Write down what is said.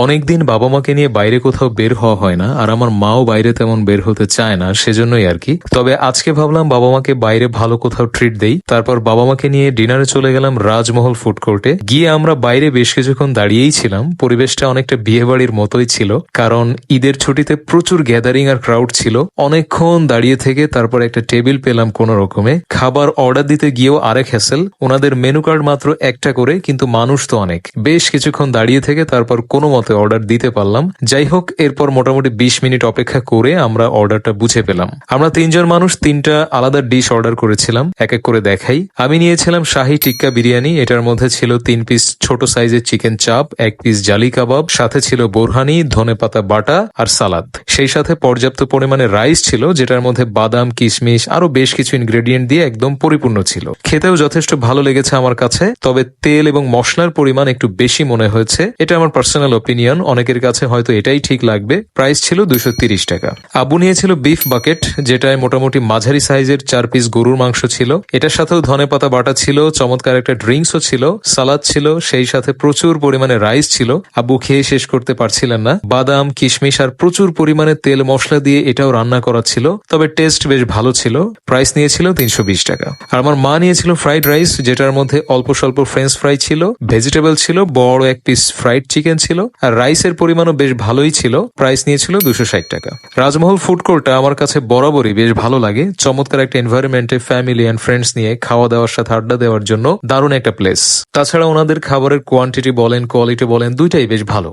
অনেকদিন বাবা মাকে নিয়ে বাইরে কোথাও বের হওয়া হয় না, আর আমার মাও বাইরে তেমন বের হতে চায় না, সেজন্যই আর কি। তবে আজকে ভাবলাম বাবা মাকে বাইরে ভালো কোথাও ট্রিট দেই। তারপর বাবা মাকে নিয়ে ডিনারে চলে গেলাম রাজমহল ফুড কোর্টে। গিয়ে আমরা বাইরে বেশ কিছুক্ষণ দাঁড়িয়েই ছিলাম। পরিবেশটা অনেকটা বিয়ে বাড়ির মতোই ছিল, কারণ ঈদের ছুটিতে প্রচুর গ্যাদারিং আর ক্রাউড ছিল। অনেকক্ষণ দাঁড়িয়ে থেকে তারপর একটা টেবিল পেলাম কোনো রকমে। খাবার অর্ডার দিতে গিয়েও আরেক হ্যাসেল। ওনাদের মেনু কার্ড মাত্র একটা করে, কিন্তু মানুষ তো অনেক। বেশ কিছুক্ষণ দাঁড়িয়ে থেকে তারপর কোনো মতে অর্ডার দিতে পারলাম। যাই হোক, এরপর মোটামুটি 20 মিনিট অপেক্ষা করে আমরা অর্ডারটা বুঝে পেলাম। আমরা 3 জন মানুষ 3টা আলাদা ডিশ অর্ডার করেছিলাম। এক এক করে দেখাই। আমি নিয়েছিলাম শাহী টিক্কা বিরিয়ানি। এটার মধ্যে ছিল 3 পিস ছোট সাইজের চিকেন চাপ, 1 পিস জালি কাবাব, সাথে ছিল বোরহানি, ধনেপাতা বাটা আর সালাদ। সেই সাথে পর্যাপ্ত পরিমাণে রাইস ছিল, যেটার মধ্যে বাদাম, কিশমিশ আরো বেশ কিছু ইনগ্রেডিয়েন্ট দিয়ে একদম পরিপূর্ণ ছিল। খেতেও যথেষ্ট ভালো লেগেছে আমার কাছে, তবে তেল এবং মশলার পরিমাণ একটু বেশি মনে হয়েছে। এটা আমার পার্সোনাল ওপিনিয়ন, অনেকের কাছে হয়তো এটাই ঠিক লাগবে। প্রাইস ছিল 230 টাকা। আব্বু নিয়েছিল বিফ বাকেট, যেটায় মোটামুটি মাঝারি সাইজের 4 পিস গরুর মাংস ছিল। এটার সাথেও ধনেপাতা বাটা ছিল, চমৎকার একটা ড্রিঙ্কসও ছিল, সালাদ ছিল, সেই সাথে প্রচুর পরিমাণে রাইস ছিল। আব্বু খেয়ে শেষ করতে পারছিলেন না। বাদাম, কিশমিশ আর প্রচুর পরিমাণে তেল মশলা দিয়ে এটাও রান্না করা ছিল, তবে টেস্ট বেশ ভালো ছিল। প্রাইস নিয়েছিল 320 টাকা। আর আমার মা নিয়েছিল ফ্রাইড রাইস, যেটার মধ্যে অল্প স্বল্প ফ্রেঞ্চ ফ্রাই ছিল, ভেজিটেবল ছিল, বড় 1 পিস ফ্রাইড চিকেন ছিল, আর রাইসের পরিমাণও বেশ ভালোই ছিল। প্রাইস নিয়েছিল 260 টাকা। রাজমহল ফুড কোর্টটা আমার কাছে বরাবরই বেশ ভালো লাগে। চমৎকার একটা এনভায়রনমেন্টে ফ্যামিলি এন্ড ফ্রেন্ডস নিয়ে খাওয়া দাওয়ার সাথে আড্ডা দেওয়ার জন্য দারুণ একটা প্লেস। তাছাড়া ওনাদের খাবারের কোয়ান্টিটি বলেন, কোয়ালিটি বলেন, দুইটাই বেশ ভালো।